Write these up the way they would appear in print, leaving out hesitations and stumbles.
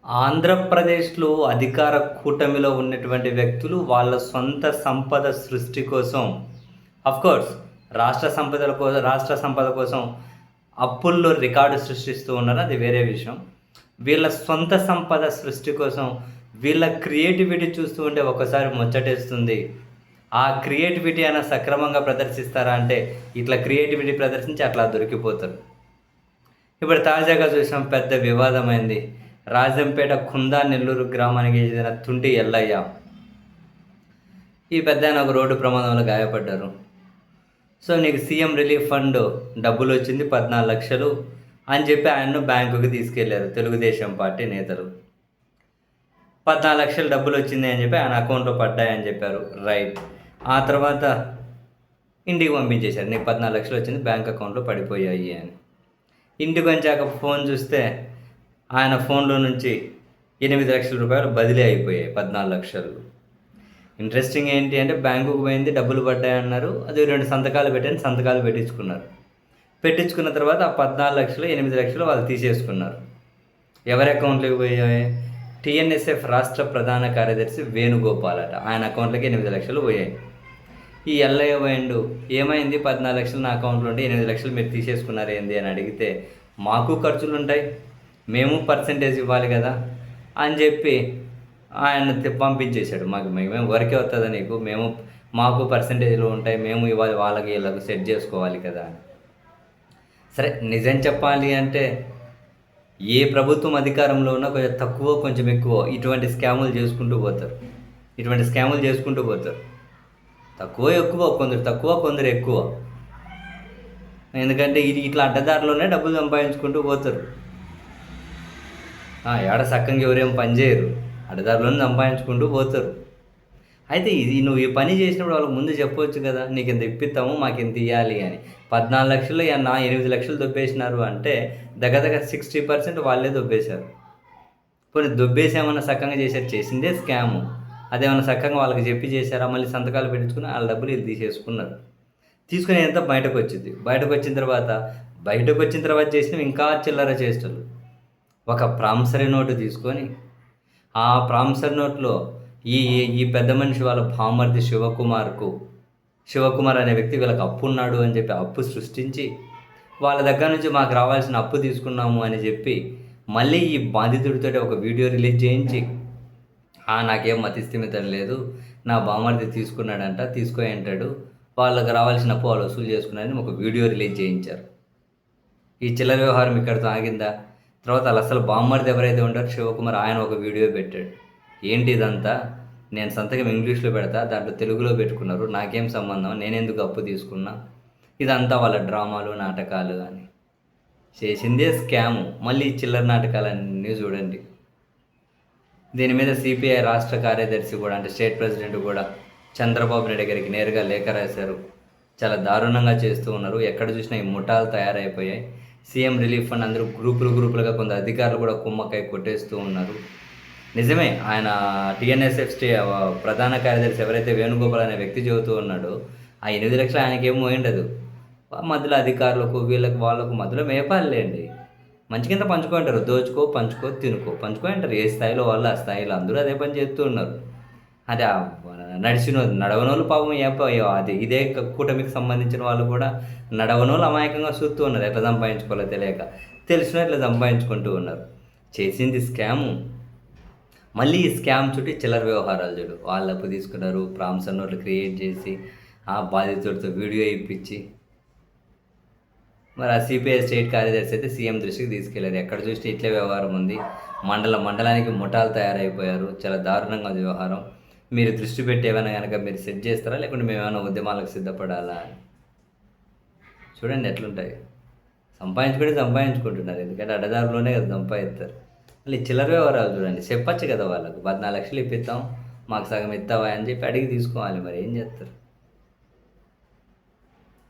ఆంధ్రప్రదేశ్‌లో అధికార కూటమిలో ఉన్నటువంటి వ్యక్తులు వాళ్ళ సొంత సంపద సృష్టి కోసం ఆఫ్‌కోర్స్ రాష్ట్ర సంపద కోసం అప్పుల్లో రికార్డు సృష్టిస్తూ ఉన్నారు. అది వేరే విషయం. వీళ్ళ సొంత సంపద సృష్టి కోసం వీళ్ళ క్రియేటివిటీ చూస్తూ ఉంటే ఒక్కసారి ముచ్చటేస్తుంది. ఆ క్రియేటివిటీ అయినా సక్రమంగా ప్రదర్శిస్తారా అంటే ఇట్లా క్రియేటివిటీ ప్రదర్శించి అట్లా దొరికిపోతారు. ఇప్పుడు తాజాగా చూసాం, పెద్ద వివాదమైంది. రాజంపేట కుందా నెల్లూరు గ్రామానికి చెందిన తుంటి ఎల్లయ్య. ఈ పెద్దాయన ఒక రోడ్డు ప్రమాదంలో గాయపడ్డారు. సో నీకు సీఎం రిలీఫ్ ఫండ్ డబ్బులు వచ్చింది 14 లక్షలు అని చెప్పి ఆయన్ను బ్యాంకుకి తీసుకెళ్లారు తెలుగుదేశం పార్టీ నేతలు. 14 లక్షలు డబ్బులు వచ్చింది అని చెప్పి ఆయన అకౌంట్లో పడ్డాయని చెప్పారు. రైట్. ఆ తర్వాత ఇంటికి పంపించేశారు. నీకు 14 లక్షలు వచ్చింది, బ్యాంక్ అకౌంట్లో పడిపోయాయి అని. ఇంటికి వచ్చాక ఫోన్ చూస్తే ఆయన ఫోన్లో నుంచి 8 లక్షల రూపాయలు బదిలీ అయిపోయాయి. 14 లక్షలు. ఇంట్రెస్టింగ్ ఏంటి అంటే బ్యాంకుకు పోయింది, డబ్బులు పడ్డాయన్నారు. అది 2 సంతకాలు పెట్టాను, సంతకాలు పెట్టించుకున్నారు. పెట్టించుకున్న తర్వాత ఆ 14 లక్షలు 8 లక్షలు వాళ్ళు తీసేసుకున్నారు. ఎవరి అకౌంట్లోకి పోయాయి? టీఎన్ఎస్ఎఫ్ రాష్ట్ర ప్రధాన కార్యదర్శి వేణుగోపాల్ అట. ఆయన అకౌంట్లోకి 8 లక్షలు పోయాయి. ఈ ఎల్లయ్య పోయిండు, ఏమైంది 14 లక్షలు నా అకౌంట్లో ఉంటే 8 లక్షలు మీరు తీసేసుకున్నారు ఏంది అని అడిగితే, మాకు ఖర్చులు ఉంటాయి, మేము పర్సంటేజ్ ఇవ్వాలి కదా అని చెప్పి ఆయన పంపించేశాడు. మేము వరకే వస్తుందా నీకు, మాకు పర్సంటేజ్లు ఉంటాయి, మేము ఇవ్వాలి, వాళ్ళకి వీళ్ళకు సెట్ చేసుకోవాలి కదా అని. సరే, నిజం చెప్పాలి అంటే ఏ ప్రభుత్వం అధికారంలో ఉన్నా కొంచెం తక్కువ కొంచెం ఎక్కువ ఇటువంటి స్కాములు చేసుకుంటూ పోతారు. తక్కువ ఎక్కువ, కొందరు తక్కువ కొందరు ఎక్కువ. ఎందుకంటే ఇట్లా అడ్డదారిలోనే డబ్బులు సంపాదించుకుంటూ పోతారు. ఏడ సక్కంగా ఎవరేం పని చేయరు, అడ్డదారిలోనే సంపాదించుకుంటూ పోతారు. అయితే నువ్వు ఈ పని చేసినప్పుడు వాళ్ళకి ముందు చెప్పవచ్చు కదా, నీకు ఇంత ఇప్పిస్తాము, మాకు ఇంత ఇవ్వాలి అని. 14 లక్షలు 8 లక్షలు దొబ్బేసినారు అంటే దగ్గర 60% వాళ్ళే దొబ్బేశారు. కొన్ని దొబ్బేసేమన్నా సక్కంగా చేసిందే స్కాము. అదేమన్నా సక్కంగా వాళ్ళకి చెప్పి చేశారా? మళ్ళీ సంతకాలు పెట్టించుకుని వాళ్ళ డబ్బులు వీళ్ళు తీసేసుకున్నారు. తీసుకుని ఎంత బయటకు వచ్చిన తర్వాత చేసినవి ఇంకా చిల్లర చేష్టలు. ఒక ప్రామిసరీ నోటు తీసుకొని ఆ ప్రామిసరీ నోట్లో ఈ పెద్ద మనిషి వాళ్ళ భామర్ది శివకుమార్ అనే వ్యక్తి వీళ్ళకి అప్పు ఉన్నాడు అని చెప్పి అప్పు సృష్టించి వాళ్ళ దగ్గర నుంచి మాకు రావాల్సిన అప్పు తీసుకున్నాము అని చెప్పి మళ్ళీ ఈ బాధితుడితో ఒక వీడియో రిలీజ్ చేయించి, నాకేం మతిస్థిమితం లేదు, నా బామర్ది తీసుకున్నాడంట, తీసుకో అంటాడు, వాళ్ళకి రావాల్సిన అప్పు వాళ్ళు వసూలు చేసుకున్నారని ఒక వీడియో రిలీజ్ చేయించారు. ఈ చిల్లర వ్యవహారం ఇక్కడితో ఆగిందా? తర్వాత అసలు బామ్మర్ది ఎవరైతే ఉంటారో శివకుమార్, ఆయన ఒక వీడియో పెట్టాడు. ఏంటి ఇదంతా, నేను సంతకం ఇంగ్లీష్లో పెడతా, దాంట్లో తెలుగులో పెట్టుకున్నారు, నాకేం సంబంధం, నేనెందుకు అప్పు తీసుకున్నా, ఇదంతా వాళ్ళ డ్రామాలు నాటకాలు అని. చేసిందే స్కాము. మళ్ళీ చిల్లర నాటకాలన్నీ చూడండి. దీని మీద సిపిఐ రాష్ట్ర కార్యదర్శి కూడా, అంటే స్టేట్ ప్రెసిడెంట్ కూడా చంద్రబాబు నాయుడు గారికి నేరుగా లేఖ రాశారు. చాలా దారుణంగా చేస్తూ ఉన్నారు, ఎక్కడ చూసినా ఈ ముఠాలు తయారైపోయాయి. సీఎం రిలీఫ్ ఫండ్ అందరూ గ్రూపులుగా కొందరు అధికారులు కూడా కుమ్మకాయ కొట్టేస్తూ ఉన్నారు. నిజమే, ఆయన టీఎన్ఎస్ఎఫ్ ప్రధాన కార్యదర్శి ఎవరైతే వేణుగోపాల్ అనే వ్యక్తి చెబుతూ ఉన్నాడో, ఆ 8 లక్షలు ఆయనకేమో ఉండదు. మధ్యలో అధికారులకు వాళ్ళకు మధ్యలో మేపాలేండి. మంచి కింద పంచుకుంటారు, దోచుకో పంచుకో పంచుకో అంటారు. ఏ స్థాయిలో వాళ్ళు ఆ స్థాయిలో అందరూ అదే పని చేస్తూ ఉన్నారు. అదే నడవనోళ్ళు పాపం అది ఇదే కూటమికి సంబంధించిన వాళ్ళు కూడా నడవనోళ్ళు అమాయకంగా చూస్తూ ఉన్నారు, ఎట్లా సంపాదించుకోవాలో తెలియక. తెలిసిన ఎట్లా సంపాదించుకుంటూ ఉన్నారు. చేసింది స్కాము. మళ్ళీ ఈ స్కామ్ చుట్టూ చిల్లర వ్యవహారాలు చూడు. వాళ్ళు అప్పు తీసుకున్నారు, ప్రామిసరీ నోట్లు క్రియేట్ చేసి ఆ బాధితుడితో వీడియో ఇప్పించి, మరి ఆ సిపిఐ స్టేట్ కార్యదర్శి అయితే సీఎం దృష్టికి తీసుకెళ్లారు. ఎక్కడ చూస్తే ఇట్లే వ్యవహారం ఉంది. మండలానికి ముఠాలు తయారైపోయారు. చాలా దారుణంగా ఉంది వ్యవహారం. మీరు దృష్టి పెట్టి ఏమైనా కనుక మీరు సెట్ చేస్తారా, లేకుంటే మేము ఏమైనా ఉద్యమాలకు సిద్ధపడాలా అని చూడండి ఎట్లుంటాయి. సంపాదించుకుంటున్నారు, ఎందుకంటే అడ్డదారులోనే కదా సంపాదిస్తారు. మళ్ళీ చిల్లర వ్యవహారాలు చూడండి. చెప్పచ్చు కదా వాళ్ళకు, 14 లక్షలు ఇప్పిస్తాం, మాకు సగం ఇస్తావా అని చెప్పి అడిగి తీసుకోవాలి. మరి ఏం చేస్తారు?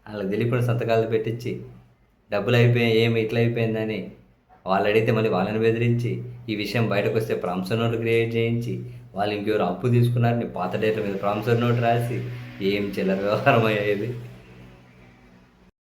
వాళ్ళకి తెలియకుండా సంతకాలు పెట్టించి డబ్బులు అయిపోయాయి, ఏమి ఇట్లా అయిపోయిందని వాళ్ళు అడిగితే మళ్ళీ వాళ్ళని బెదిరించి, ఈ విషయం బయటకు వస్తే ప్రామిసరీ నోట్లు క్రియేట్ చేయించి, వాళ్ళు ఇంకెవరు అప్పు తీసుకున్నారని పాత డేట్ల మీద ప్రామిసరీ నోట్ రాసి, ఏం చిల్లర వ్యవహారం అయ్యేది.